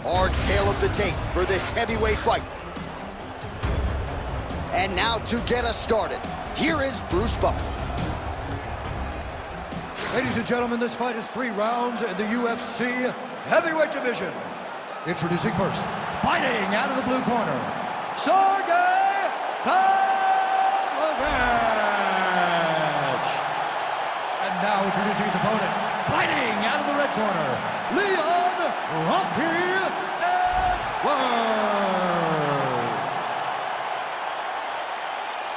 Our tale of the tape for this heavyweight fight. And now to get us started, here is Bruce Buffer. Ladies and gentlemen, this fight is 3 rounds in the UFC heavyweight division. Introducing first, fighting out of the blue corner, Sergei Pavlovich. And now introducing his opponent, fighting out of the red corner, Leon Rocky Edwards.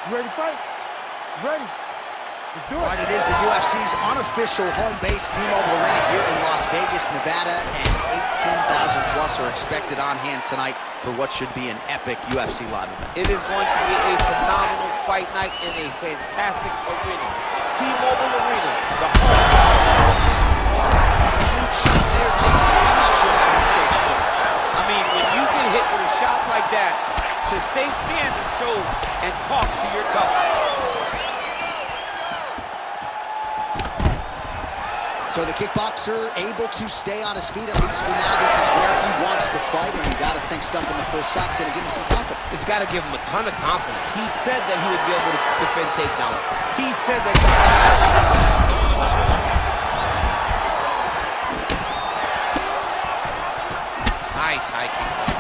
You ready to fight? You ready? Let's do it. Right, it is the UFC's unofficial home base, T-Mobile Arena here in Las Vegas, Nevada, and 18,000 plus are expected on hand tonight for what should be an epic UFC live event. It is going to be a phenomenal fight night in a fantastic arena. T-Mobile Arena, the home. Huge shot there, DC. I'm not sure how he stayed cool. I mean, when you get hit with a shot like that, to stay standing shows and talk to your toughness. So the kickboxer able to stay on his feet, at least for now. This is where he wants the fight, and you got to think stuff in the first shot's going to give him some confidence. It's got to give him a ton of confidence. He said that he would be able to defend takedowns. He said that. Nice high kick.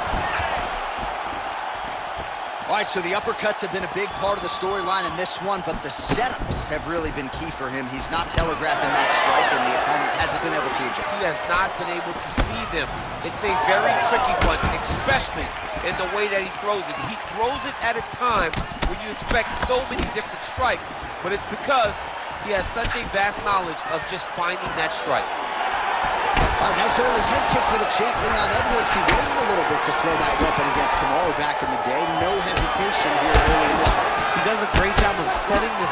All right, so the uppercuts have been a big part of the storyline in this one, but the setups have really been key for him. He's not telegraphing that strike, and the opponent hasn't been able to adjust. He has not been able to see them. It's a very tricky one, especially in the way that he throws it. He throws it at a time when you expect so many different strikes, but it's because he has such a vast knowledge of just finding that strike. All right, nice early head kick for the champ, Leon Edwards. He waited a little bit to throw that weapon against Kamaru back in the day. No hesitation here early in this one. He does a great job of setting this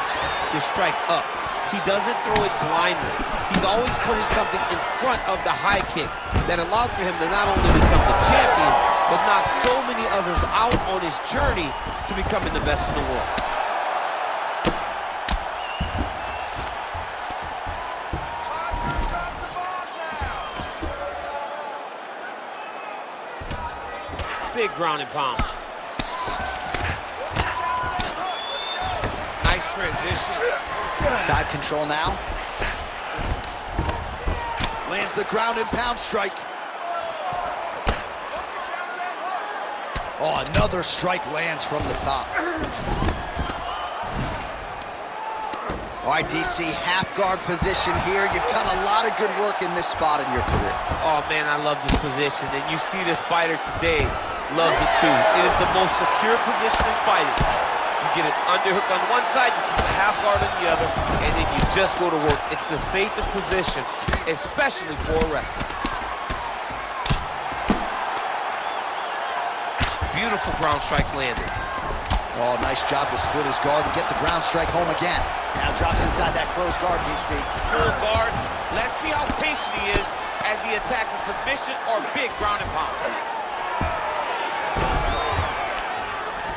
strike up. He doesn't throw it blindly. He's always putting something in front of the high kick that allowed for him to not only become the champion, but knock so many others out on his journey to becoming the best in the world. Big ground and pound. Nice transition. Side control now. Lands the ground and pound strike. Oh, another strike lands from the top. All right, DC, half guard position here. You've done a lot of good work in this spot in your career. Oh, man, I love this position. And you see this fighter today loves it too. It is the most secure position in fighting. You get an underhook on one side, you keep a half guard on the other, and then you just go to work. It's the safest position, especially for a wrestler. Beautiful ground strikes landed. Oh, nice job to split his guard and get the ground strike home again. Now drops inside that closed guard, DC. Full guard. Let's see how patient he is as he attacks a submission or big ground and pound.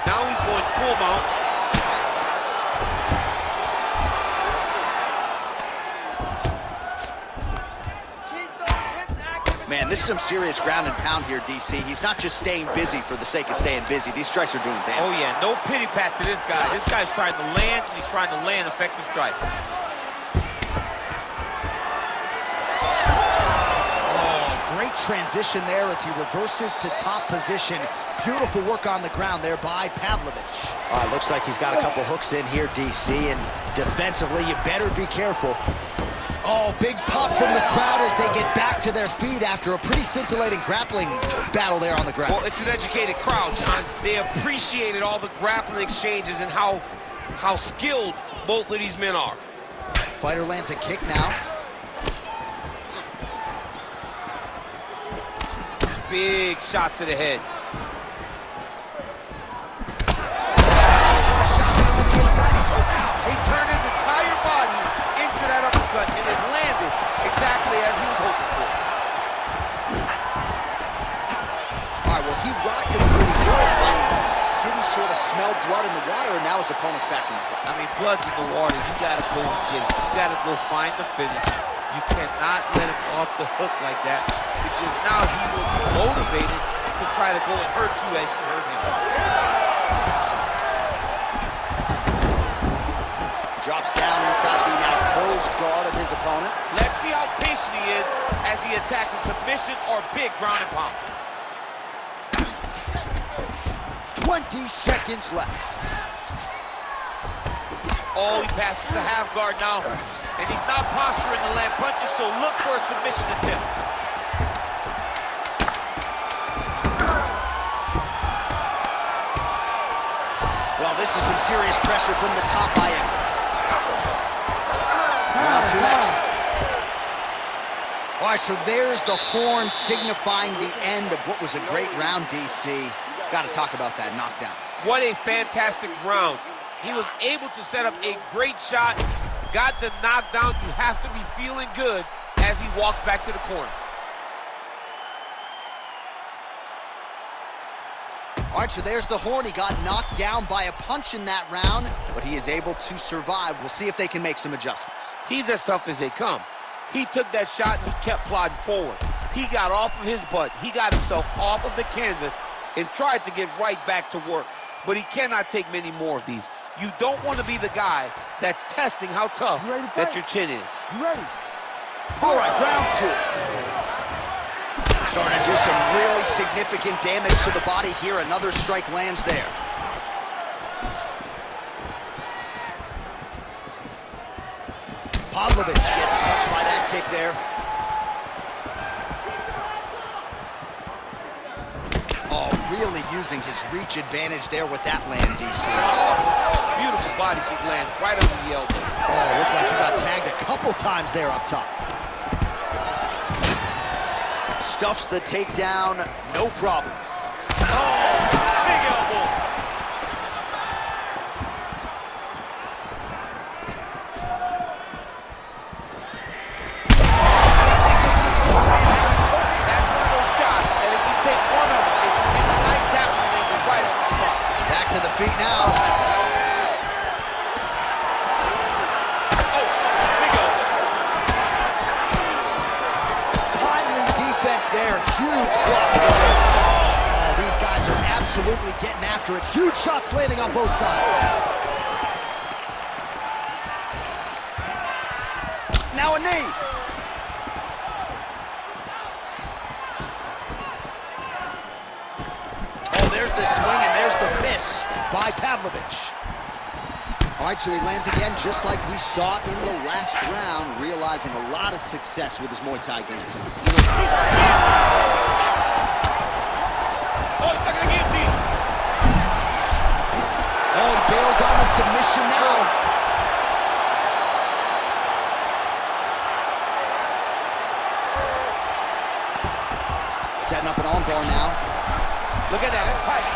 Now he's going full mount. Man, this is some serious ground and pound here, DC. He's not just staying busy for the sake of staying busy. These strikes are doing damage. Oh, yeah, no pity pat to this guy. This guy's trying to land, and he's trying to land effective strikes. Great transition there as he reverses to top position. Beautiful work on the ground there by Pavlovich. Looks like he's got a couple hooks in here, DC, and defensively, you better be careful. Oh, big pop from the crowd as they get back to their feet after a pretty scintillating grappling battle there on the ground. Well, it's an educated crowd, John. They appreciated all the grappling exchanges and how skilled both of these men are. Fighter lands a kick now. Big shot to the head. He turned his entire body into that uppercut, and it landed exactly as he was hoping for. All right, well, he rocked him pretty good, but didn't sort of smell blood in the water, and now his opponent's back in the fight. I mean, blood's in the water. You gotta go get it. You gotta go find the finish. You cannot let him off the hook like that, because now he will be motivated to try to go and hurt you as you hurt him. Drops down inside the now closed guard of his opponent. Let's see how patient he is as he attacks a submission or big ground and pound. 20 seconds left. Oh, he passes the half guard now, and he's not posturing to land punches, so look for a submission attempt. Well, this is some serious pressure from the top by Edwards. Round 2 next. All right, so there's the horn signifying the end of what was a great round, DC. Got to talk about that knockdown. What a fantastic round. He was able to set up a great shot, got the knockdown. You have to be feeling good as he walks back to the corner. All right, so there's the horn. He got knocked down by a punch in that round, but he is able to survive. We'll see if they can make some adjustments. He's as tough as they come. He took that shot and he kept plodding forward. He got off of his butt. He got himself off of the canvas and tried to get right back to work. But he cannot take many more of these. You don't want to be the guy that's testing how tough that your chin is. You ready? All right, round 2. Starting to do some really significant damage to the body here. Another strike lands there. Pavlovich gets touched by that kick there. Oh, really using his reach advantage there with that land, DC. Beautiful body kick land right under the elbow. Oh, looked like he got tagged a couple times there up top. Stuffs the takedown, no problem. Oh, big elbow. That's one of those shots, and if you take one of them, it's in the night down and they go right on the spot. Back to the feet now. Oh, big elbow. Timely defense there, huge block. Oh, these guys are absolutely getting after it. Huge shots landing on both sides. Now a knee. Oh, there's the swing and there's the miss by Pavlovich. All right, so he lands again just like we saw in the last round, realizing a lot of success with his Muay Thai game tonight. Oh, he's stuck in the guillotine. Oh, he bails on the submission now. Setting up an armbar now. Look at that, that's tight.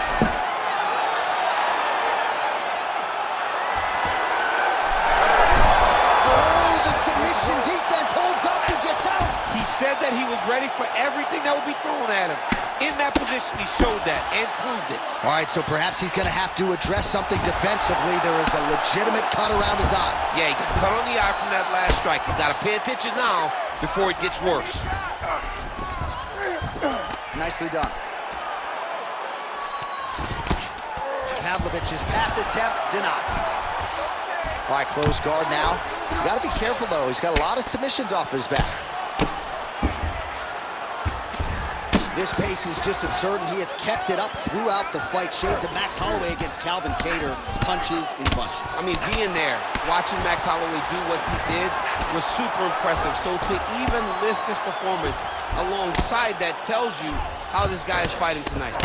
Oh, the submission defense holds up, he gets out. He said that he was ready for everything that would be thrown at him. In that position, he showed that and proved it. All right, so perhaps he's going to have to address something defensively. There is a legitimate cut around his eye. Yeah, he got cut on the eye from that last strike. He's got to pay attention now before it gets worse. Nicely done. Pavlovich's pass attempt denied. All right, close guard now. You got to be careful, though. He's got a lot of submissions off his back. This pace is just absurd, and he has kept it up throughout the fight. Shades of Max Holloway against Calvin Kattar, punches and bunches. I mean, being there, watching Max Holloway do what he did was super impressive. So to even list this performance alongside that tells you how this guy is fighting tonight.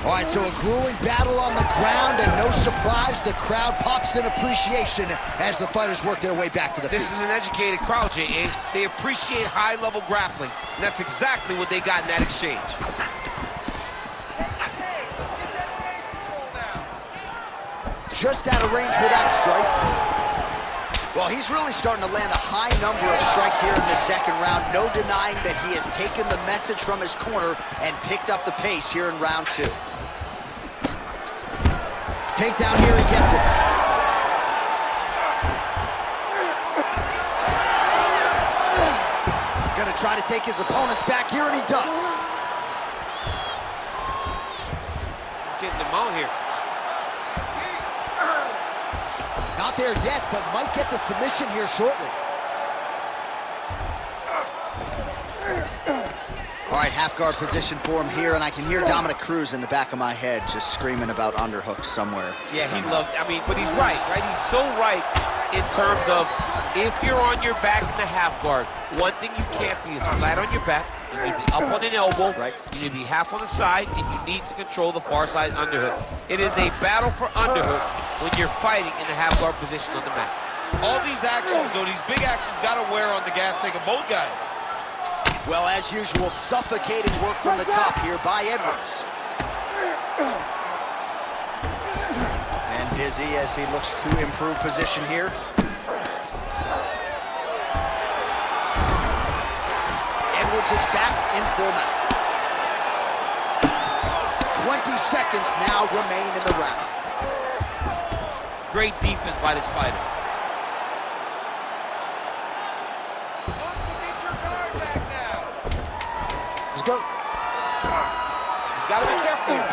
All right, so a grueling battle on the ground, and no surprise, the crowd pops in appreciation as the fighters work their way back to the feet. This is an educated crowd, J.A. They appreciate high-level grappling, and that's exactly what they got in that exchange. Just out of range with that strike. Well, he's really starting to land a high number of strikes here in the second round. No denying that he has taken the message from his corner and picked up the pace here in round 2. Takedown here, he gets it. Gonna try to take his opponents back here, and he does. He's getting them out here. Not there yet, but might get the submission here shortly. All right, half guard position for him here, and I can hear Dominic Cruz in the back of my head just screaming about underhooks somewhere. Yeah, somehow. he loved, I mean, but he's right? He's so right in terms of if you're on your back in the half guard, one thing you can't be is flat on your back. You need to be up on an elbow. Right. You need to be half on the side, and you need to control the far side underhook. It is a battle for underhook when you're fighting in the half guard position on the mat. All these actions, though, these big actions, got to wear on the gas tank of both guys. Well, as usual, suffocating work from the top here by Edwards. And busy as he looks to improve position here. Edwards is back in full mount. 20 seconds now remain in the round. Great defense by this fighter. Let's go. He's got to be careful here.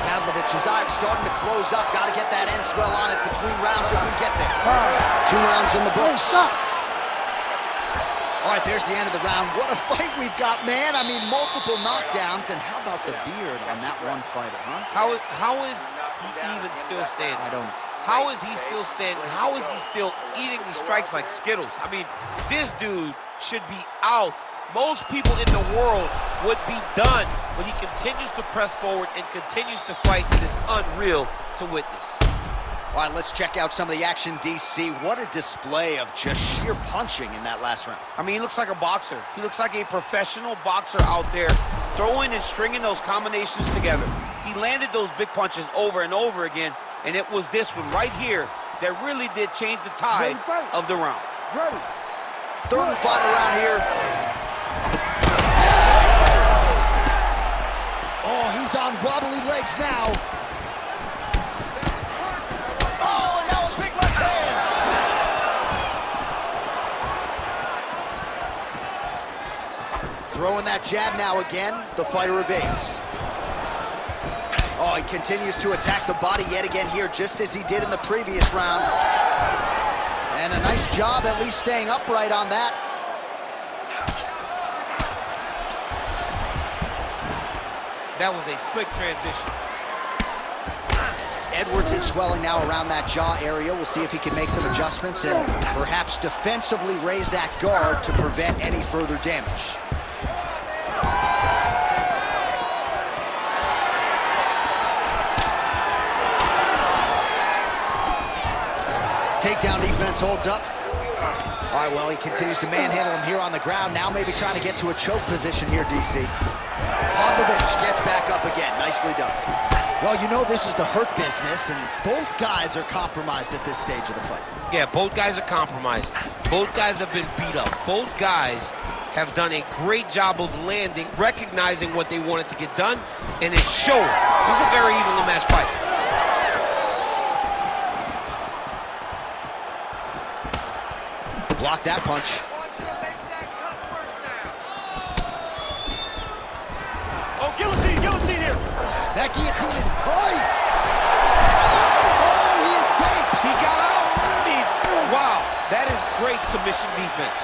Pavlovich's eyes starting to close up. Got to get that end swell on it between rounds if we get there. 2 rounds in the books. All right, there's the end of the round. What a fight we've got, man. I mean, multiple knockdowns. And how about the beard on that one fighter, huh? How is he even still standing? I don't. How is he still standing? How is he still eating these strikes like Skittles? I mean, this dude should be out. Most people in the world would be done, but he continues to press forward and continues to fight. It is unreal to witness. All right, let's check out some of the action, DC. What a display of just sheer punching in that last round. I mean, he looks like a boxer. He looks like a professional boxer out there, throwing and stringing those combinations together. He landed those big punches over and over again, and it was this one right here that really did change the tide of the round. Ready. Third and final round here. Oh, he's on wobbly legs now. Oh, and that was big left hand. Throwing that jab now again. The fighter evades. Oh, he continues to attack the body yet again here, just as he did in the previous round. And a nice job at least staying upright on that. That was a slick transition. Edwards is swelling now around that jaw area. We'll see if he can make some adjustments and perhaps defensively raise that guard to prevent any further damage. Takedown defense holds up. All right, well, he continues to manhandle him here on the ground. Now maybe trying to get to a choke position here, DC. Pavlovich gets back up again. Nicely done. Well, you know this is the hurt business, and both guys are compromised at this stage of the fight. Yeah, both guys are compromised. Both guys have been beat up. Both guys have done a great job of landing, recognizing what they wanted to get done, and it's showing. This is a very evenly matched fight. Block that punch. Oh, guillotine here. That guillotine is tight. Oh, he escapes. He got out. I mean, wow, that is great submission defense.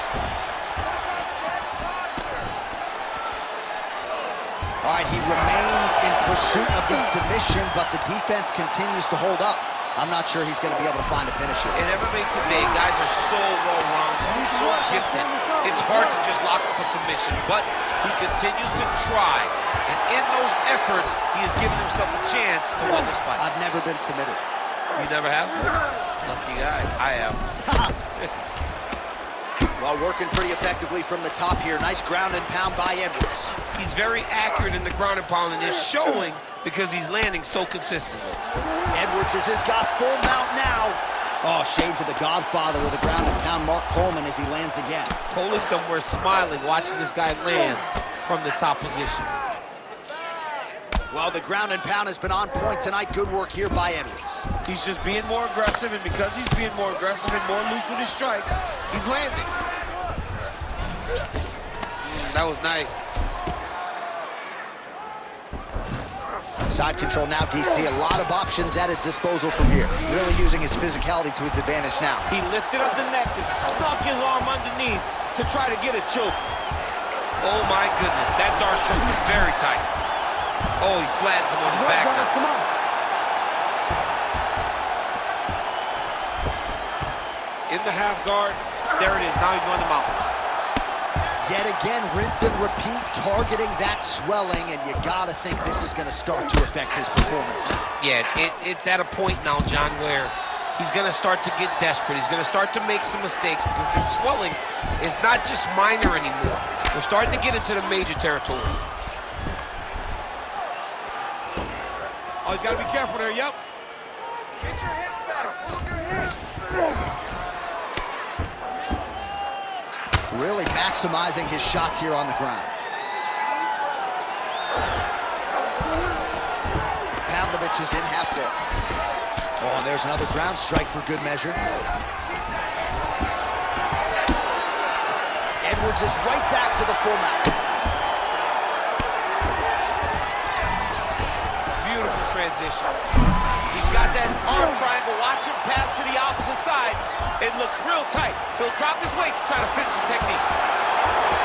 All right, he remains in pursuit of the submission, but the defense continues to hold up. I'm not sure he's going to be able to find a finish here. In MMA today, guys are so well-rounded, so gifted. It's hard to just lock up a submission, but he continues to try. And in those efforts, he has given himself a chance to win this fight. I've never been submitted. You never have? Lucky guy. I have. Well, working pretty effectively from the top here. Nice ground and pound by Edwards. He's very accurate in the ground and pound, and it's showing because he's landing so consistently. Edwards has got full mount now. Oh, shades of the Godfather with a ground and pound Mark Coleman as he lands again. Cole is somewhere smiling, watching this guy land from the top position. Well, the ground and pound has been on point tonight. Good work here by Edwards. He's just being more aggressive, and because he's being more aggressive and more loose with his strikes, he's landing. That was nice. Side control now, DC. A lot of options at his disposal from here. Really using his physicality to his advantage now. He lifted up the neck and snuck his arm underneath to try to get a choke. Oh my goodness, that Darce choke is very tight. Oh, he flattens him on his back now. Come on. In the half guard, there it is. Now he's going to mount. Yet again, rinse and repeat, targeting that swelling, and you gotta think this is gonna start to affect his performance now. Yeah, it's at a point now, John, where he's gonna start to get desperate. He's gonna start to make some mistakes because the swelling is not just minor anymore. We're starting to get into the major territory. Oh, he's gotta be careful there, yep. Get your hips back, move your hips. Really maximizing his shots here on the ground. Pavlovich is in half guard. Oh, and there's another ground strike for good measure. Edwards is right back to the full mount. Beautiful transition. He's got that arm triangle. Watch him pass to the opposite side. It looks real tight. He'll drop his weight to try to finish his technique.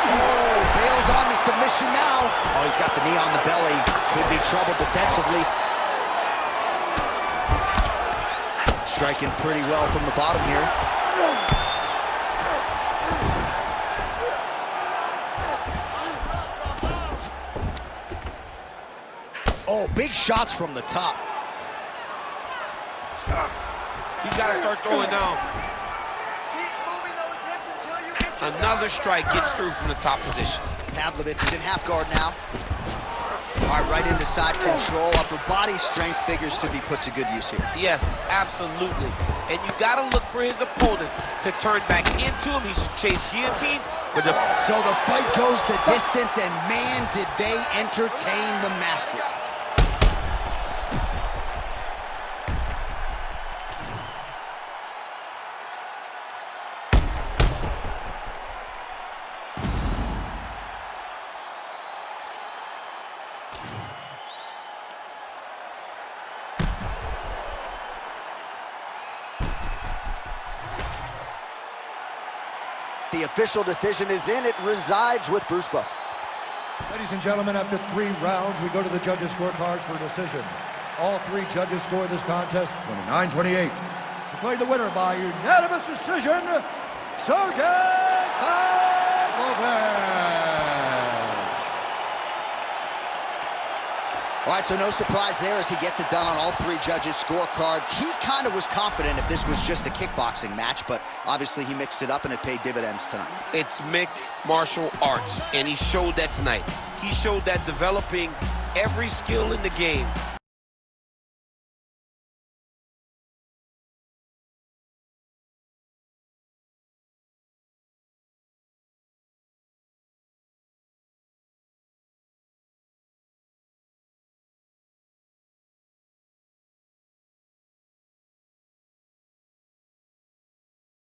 Oh, bails on the submission now. Oh, he's got the knee on the belly. Could be trouble defensively. Striking pretty well from the bottom here. Oh, big shots from the top. He's got to start throwing down. Keep moving those hips until you get to Another strike gets through from the top position. Pavlovich is in half guard now. All right, right into side control. Upper body strength figures to be put to good use here. Yes, absolutely. And you got to look for his opponent to turn back into him. He should chase guillotine. But So the fight goes the distance, and man, did they entertain the masses. The official decision is in. It resides with Bruce Buffer. Ladies and gentlemen, after 3 rounds, we go to the judges' scorecards for a decision. All 3 judges scored this contest 29-28. Declared the winner by unanimous decision, Sergei Pavlovich. All right, so no surprise there as he gets it done on all 3 judges' scorecards. He kind of was confident if this was just a kickboxing match, but obviously he mixed it up and it paid dividends tonight. it's mixed martial arts, and he showed that tonight. He showed that developing every skill in the game